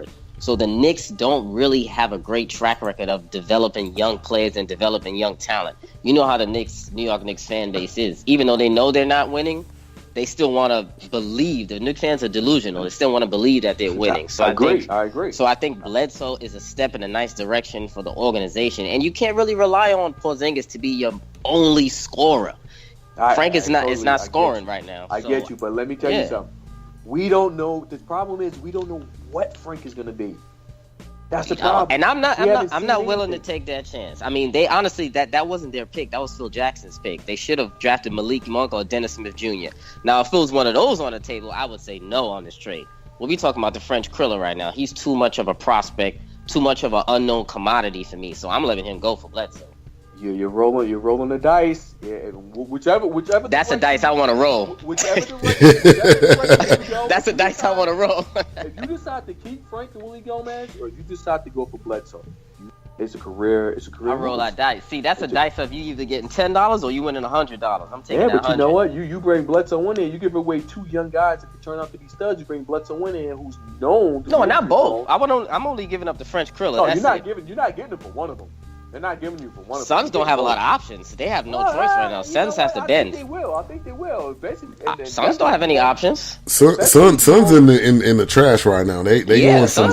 it. So the Knicks don't really have a great track record of developing young players and developing young talent. You know how the New York Knicks fan base is. Even though they know they're not winning, they still want to believe. The Knicks fans are delusional. They still want to believe that they're winning. So I agree. So I think Bledsoe is a step in a nice direction for the organization. And you can't really rely on Porzingis to be your only scorer. Frank is not scoring right now. I get you, but let me tell you something. We don't know. The problem is we don't know what Frank is going to be. That's the problem. And I'm not willing to take that chance. I mean, they honestly that wasn't their pick. That was Phil Jackson's pick. They should have drafted Malik Monk or Dennis Smith Jr. Now, if it was one of those on the table, I would say no on this trade. We'll be talking about the French Kriller right now. He's too much of a prospect, too much of an unknown commodity for me. So I'm letting him go for Bledsoe. You're rolling the dice. Yeah, whichever. That's a dice I want to roll. Whichever direction go, that's a dice I want to roll. If you decide to keep Frank and Willie Gomez, or you decide to go for Bledsoe, it's a career. I roll that dice. See, that's a dice of you either getting $10 or you winning $100. I'm taking that. Yeah, but you know what? You bring Bledsoe in there. You give away two young guys that could turn out to be studs. You bring Bledsoe in there, who's known. No, not both. I'm only giving up the French Kriller. No, you're not getting it for one of them. They're not giving you for one of them. Suns don't have a lot of options. They have no choice right now. Suns have to bend. I think they will. Suns don't have any options. Suns in the trash right now. They going from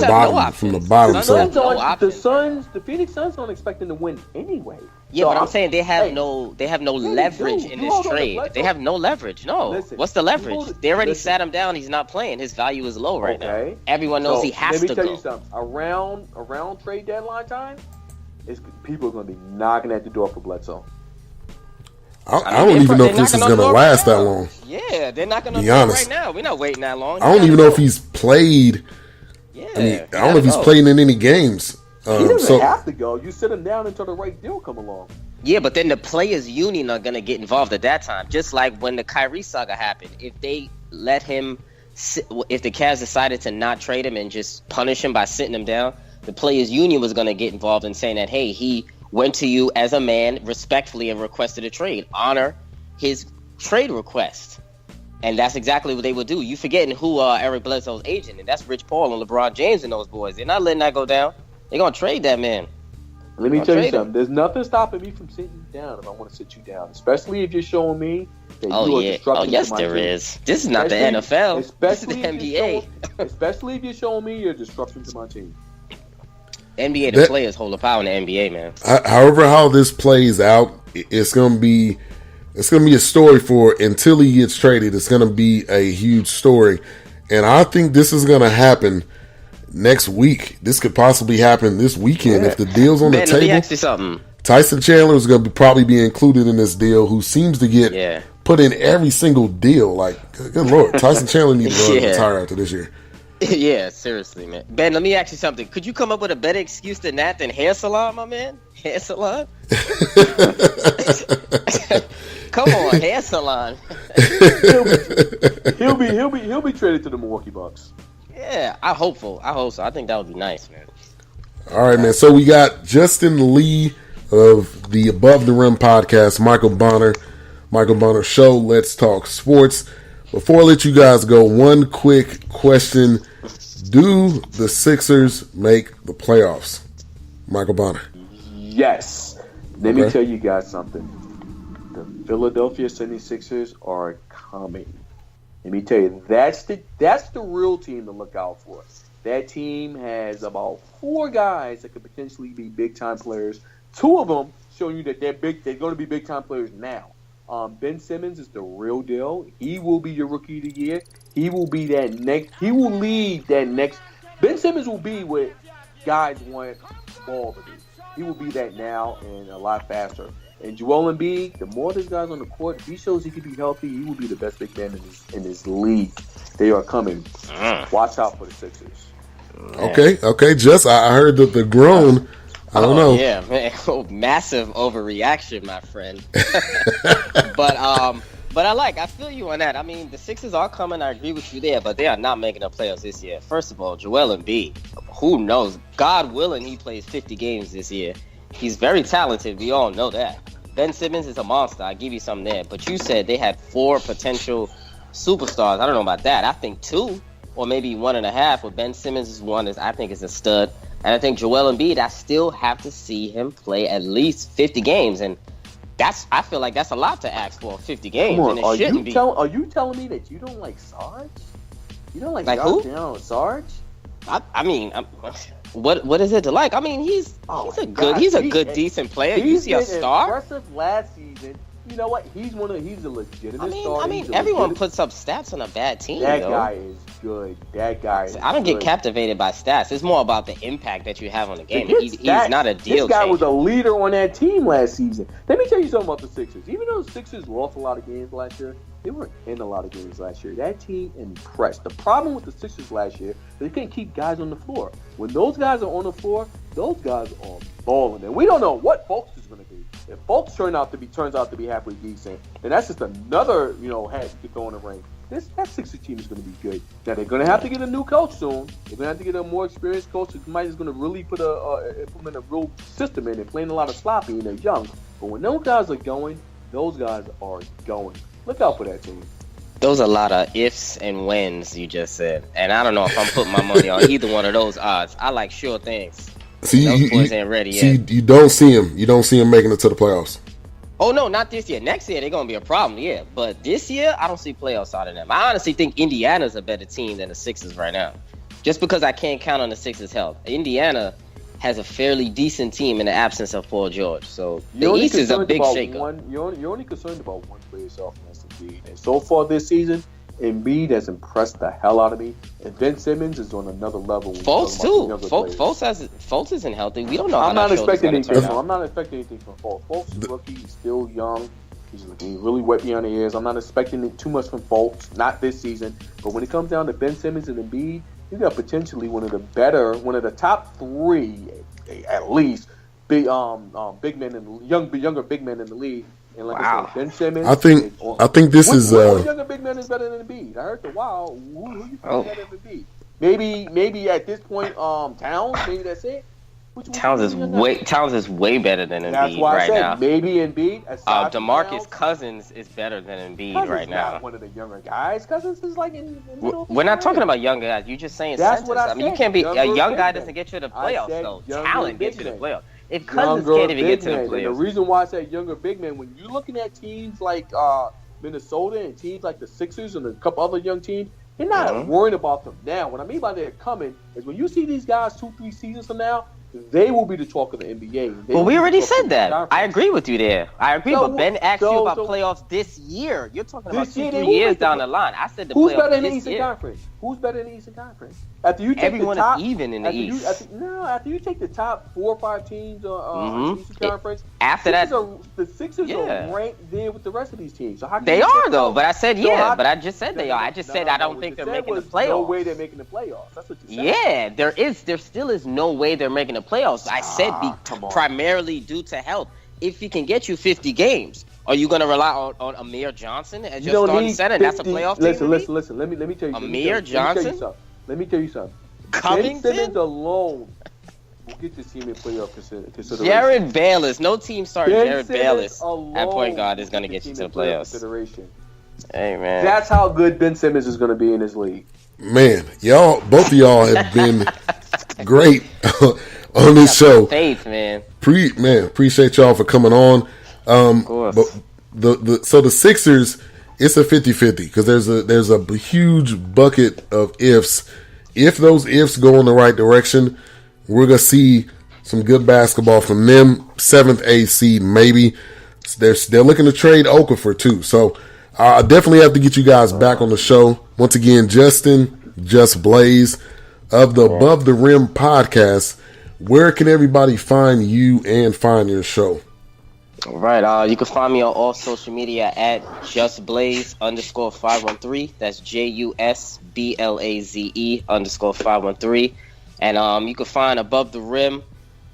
the bottom. The Phoenix Suns don't expect them to win anyway. Yeah, but I'm saying they have no leverage in this trade. They have no leverage. No. Listen, what's the leverage? They already sat him down. He's not playing. His value is low right now. Everyone knows he has to go. Let me tell you something. Around trade deadline time, people are going to be knocking at the door for Bledsoe. I don't even know if this is going to last that long. Yeah, they're knocking on the door right now. We're not waiting that long. I don't even know if he's played. Yeah, I don't know if he's played in any games. He doesn't have to go. You sit him down until the right deal come along. Yeah, but then the players' union are going to get involved at that time. Just like when the Kyrie saga happened. If they let him, if the Cavs decided to not trade him and just punish him by sitting him down, the players' union was going to get involved in saying that, hey, he went to you as a man respectfully and requested a trade. Honor his trade request. And that's exactly what they would do. You forgetting who Eric Bledsoe's agent, and that's Rich Paul and LeBron James and those boys. They're not letting that go down. They're going to trade that man. Let me tell you something. There's nothing stopping me from sitting you down if I want to sit you down, especially if you're showing me that you are disrupting my team. There is. This is not the NFL. This is the NBA. Especially if you're showing me you're disrupting to my team. NBA, the players hold the power in the NBA, man. However, how this plays out, it's gonna be a story for until he gets traded. It's gonna be a huge story, and I think this is gonna happen next week. This could possibly happen this weekend if the deal's on the table. Let me ask you something. Tyson Chandler is gonna probably be included in this deal. Who seems to get put in every single deal. Like, good lord, Tyson Chandler needs to retire after this year. Yeah, seriously, man. Ben, let me ask you something. Could you come up with a better excuse than that than hair salon, my man? Hair salon? Come on, hair salon. he'll be traded to the Milwaukee Bucks. Yeah, I hope so. I think that would be nice, man. All right, man. So we got Justin Lee of the Above the Rim podcast, Michael Bonner Show, Let's Talk Sports. Before I let you guys go, one quick question. Do the Sixers make the playoffs? Michael Bonner. Yes. Let me tell you guys something. The Philadelphia 76ers are coming. Let me tell you, that's the real team to look out for. That team has about 4 guys that could potentially be big-time players. 2 of them showing you that they're going to be big-time players now. Ben Simmons is the real deal. He will be your rookie of the year. He will be that next. He will lead that next. Ben Simmons will be what guys want ball to be. He will be that now and a lot faster. And Joel Embiid, the more this guy's on the court, if he shows he can be healthy, he will be the best big man in this league. They are coming. Watch out for the Sixers. Okay. Just I heard that the groan. I don't know. Yeah, man. Massive overreaction, my friend. But I feel you on that. I mean, the Sixers are coming. I agree with you there, but they are not making the playoffs this year. First of all, Joel Embiid, who knows? God willing, he plays 50 games this year. He's very talented. We all know that. Ben Simmons is a monster. I give you something there. But you said they had 4 potential superstars. I don't know about that. I think 2. or maybe 1.5. But Ben Simmons is one. I think is a stud, and I think Joel Embiid. I still have to see him play at least 50 games, and I feel like that's a lot to ask for 50 games. Come on, and it shouldn't be. Are you telling me that you don't like Sarge? You don't like who? Sarge? I mean, what is it to like? I mean, he's a good decent player. You see a star. Impressive last season. You know what? He's a legitimate star. I mean, everyone puts up stats on a bad team. That guy is good. I don't get captivated by stats. It's more about the impact that you have on the game. He's not a deal. This guy was a leader on that team last season. Let me tell you something about the Sixers. Even though the Sixers lost a lot of games last year, they were in a lot of games last year. That team impressed. The problem with the Sixers last year, they couldn't keep guys on the floor. When those guys are on the floor, those guys are balling. And we don't know what Fultz is going to be. If Fultz turns out to be halfway decent, then that's just another hat to throw in the ring. That Sixers team is going to be good. Now they're going to have to get a new coach soon. They're going to have to get a more experienced coach who is going to really implement a real system in. They're playing a lot of sloppy and they're young. But when those guys are going, those guys are going. Look out for that team. Those are a lot of ifs and whens you just said, and I don't know if I'm putting my money on either one of those odds. I like sure things. See, those boys ain't ready yet. You don't see him. You don't see him making it to the playoffs. Oh no, not this year. Next year they're gonna be a problem, yeah. But this year, I don't see playoffs out of them. I honestly think Indiana's a better team than the Sixers right now, just because I can't count on the Sixers' health. Indiana has a fairly decent team in the absence of Paul George, so the East is a big shakeup. You're only concerned about one player's off, and that's Embiid. And so far this season, Embiid has impressed the hell out of me, and Ben Simmons is on another level. Fultz too. Fultz isn't healthy. We don't know. I'm not expecting anything from Fultz. Fultz is rookie. He's still young. He's really wet behind the ears. I'm not expecting too much from Fultz. Not this season. But when it comes down to Ben Simmons and Embiid, you got potentially one of the top three, at least, big men and younger big men in the league. And like I said, Ben Simmons. I think this is. What younger big man is better than Embiid? I heard the wow. Who you think better than Embiid? Maybe at this point, Towns. Maybe that's it. Towns is way better than Embiid that's why right I said now. Maybe Embiid. DeMarcus Cousins is better than Embiid right now. Not one of the younger guys. Cousins is like in the middle. We're not talking about younger guys. You're just saying that's centers. What I mean, you can't be a young guy doesn't get you to the playoffs though. Talent gets you to the playoffs. If Cousins can't even get to the playoffs. And the reason why I said younger big men, when you're looking at teams like Minnesota and teams like the Sixers and a couple other young teams, you're not worrying about them now. What I mean by they're coming is when you see these guys 2-3 seasons from now, they will be the talk of the NBA. Well, we already said that. I agree with you there. I agree, but Ben asked you about playoffs this year. You're talking about 2-3 years down the line. I said the playoffs this year. Who's better in the Eastern Conference? Who's better in the Eastern Conference? After you take everyone the top, is even in the East. After you take the top 4 or 5 teams in the Eastern Conference, after that, the Sixers are ranked there with the rest of these teams. So how can they are though, but I said but I just said they are. I just said I don't think they're making the playoffs. No way they're making the playoffs. That's what you said. Yeah, there still is no way they're making the playoffs. I said primarily due to health. If he can get you 50 games. Are you going to rely on Amir Johnson as your starting center? And that's a playoff team? Listen. Let me tell you. Amir Johnson? Let me tell you something. Covington? Ben Simmons alone will get this team in playoff consideration. Jared Bayless. No team starting Jared Bayless at point guard is going to get you to the playoffs. Hey, man. That's how good Ben Simmons is going to be in this league. Man, both of y'all have been great on this show. Faith, man. Appreciate y'all for coming on. Of course. But so the Sixers, it's a 50-50 because there's a huge bucket of ifs. If those ifs go in the right direction, we're gonna see some good basketball from them. 7th, 8th seed maybe. They're looking to trade Okafor too. So I definitely have to get you guys back on the show once again. Justin, Just Blaze of the Above the Rim podcast. Where can everybody find you and find your show? All right. You can find me on all social media at justblaze_513. That's JUSBLAZE _513. And you can find Above the Rim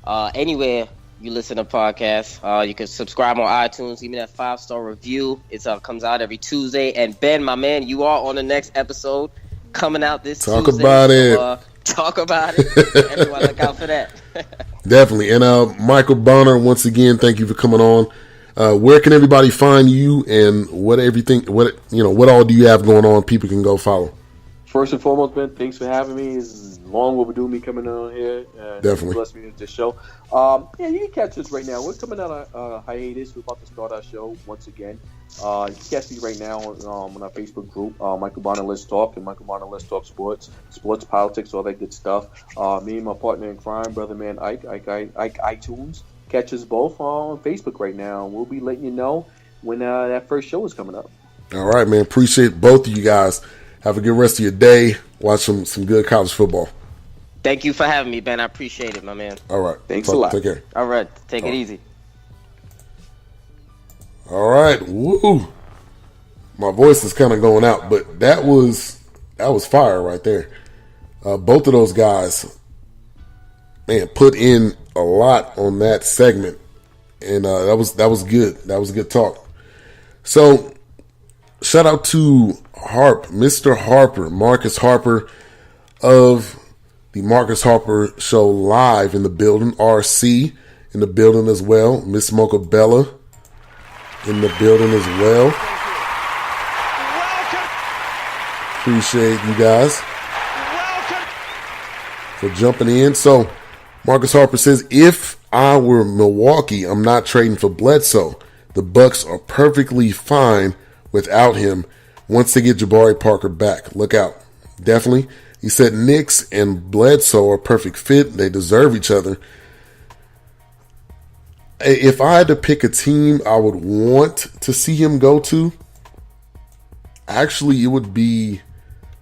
anywhere you listen to podcasts. You can subscribe on iTunes. Give me that 5-star review. It comes out every Tuesday. And Ben, my man, you are on the next episode coming out this Tuesday. Talk about it. Talk about it. Everyone look out for that. Definitely. And Michael Bonner, once again, thank you for coming on. Where can everybody find you and what all do you have going on people can go follow? First and foremost, Ben, thanks for having me. It's long overdue me coming on here. Definitely. Bless me with this show. Yeah, you can catch us right now. We're coming out of hiatus. We're about to start our show once again. You can catch me right now on our Facebook group, Michael Bonner Let's Talk, and Michael Bonner Let's Talk Sports, politics, all that good stuff. Me and my partner in crime, Brother Man Ike iTunes. Catch us both on Facebook right now. We'll be letting you know when that first show is coming up. All right, man. Appreciate both of you guys. Have a good rest of your day. Watch some good college football. Thank you for having me, Ben. I appreciate it, my man. All right. Thanks a lot. Take care. All right. Take it easy. All right. Woo. My voice is kind of going out, but that was fire right there. Both of those guys, man, put in a lot on that segment, and that was good. That was a good talk. So, shout out to Mr. Harper, Marcus Harper of the Marcus Harper Show live in the building. RC in the building as well. Miss Mocha Bella in the building as well. Appreciate you guys for jumping in. So, Marcus Harper says, if I were Milwaukee, I'm not trading for Bledsoe. The Bucks are perfectly fine without him once they get Jabari Parker back. Look out. Definitely. He said Knicks and Bledsoe are a perfect fit. They deserve each other. If I had to pick a team I would want to see him go to, actually it would be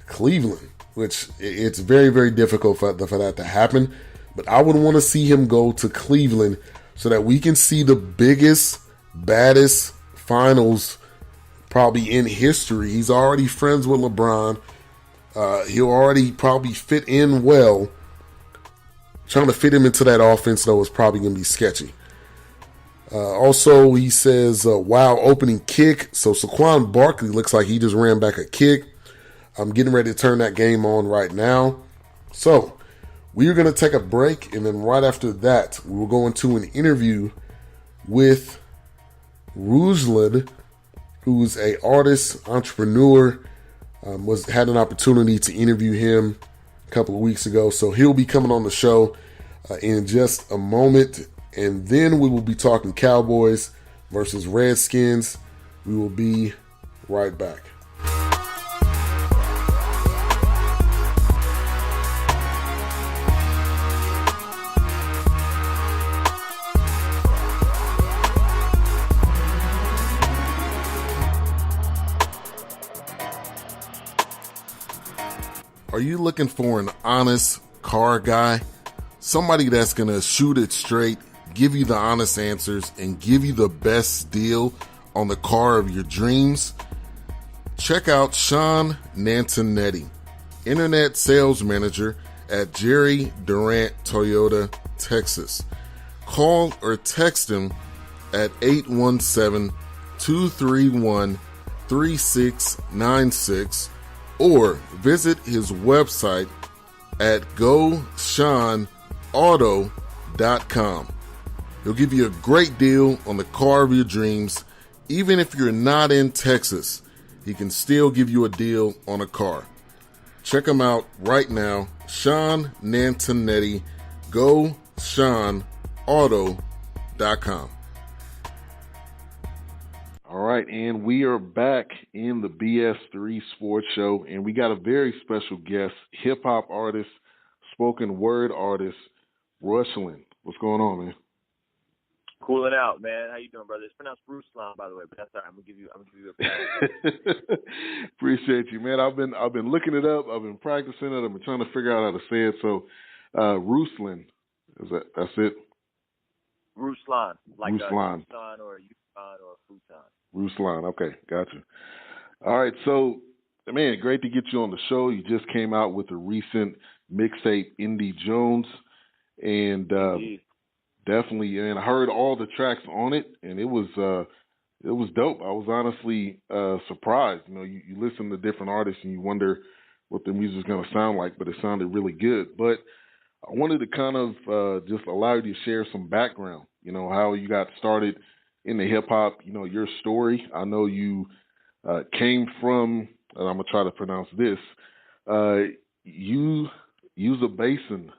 Cleveland, which it's very, very difficult for that to happen. But I would want to see him go to Cleveland so that we can see the biggest, baddest finals probably in history. He's already friends with LeBron. He'll already probably fit in well. Trying to fit him into that offense, though, is probably going to be sketchy. Also, he says, wow, opening kick. So Saquon Barkley looks like he just ran back a kick. I'm getting ready to turn that game on right now. So we are going to take a break, and then right after that, we will go into an interview with Ruslan, who's an artist, entrepreneur. Had an opportunity to interview him a couple of weeks ago, so he'll be coming on the show in just a moment, and then we will be talking Cowboys versus Redskins. We will be right back. Are you looking for an honest car guy? Somebody that's going to shoot it straight, give you the honest answers, and give you the best deal on the car of your dreams? Check out Shawn Nataneti, Internet Sales Manager at Jerry Durant Toyota, Texas. Call or text him at 817-231-3696 or visit his website at goo.gl. He'll give you a great deal on the car of your dreams. Even if you're not in Texas, he can still give you a deal on a car. Check him out right now. Shawn Nataneti, goo.gl. All right, and we are back in the BS3 Sports Show, and we got a very special guest, hip-hop artist, spoken word artist, Ruslan. What's going on, man? Cooling out, man. How you doing, brother? It's pronounced Rue-slan, by the way, but that's all right. I'm gonna give you a pass. Appreciate you, man. I've been looking it up. I've been practicing it. I've been trying to figure out how to say it. So, Rue-slan, that's it? Rue-slan, like Rue-slan. Ruslan or Yuslan or Futon. Ruslan, okay, gotcha. All right, so, man, great to get you on the show. You just came out with a recent mixtape, Indie Jones, and definitely, and I heard all the tracks on it, and it was dope. I was honestly surprised. You know, you listen to different artists and you wonder what the music's going to sound like, but it sounded really good. But I wanted to kind of just allow you to share some background, you know, how you got started in the hip-hop, you know, your story. I know you came from, and I'm going to try to pronounce this, You use a basin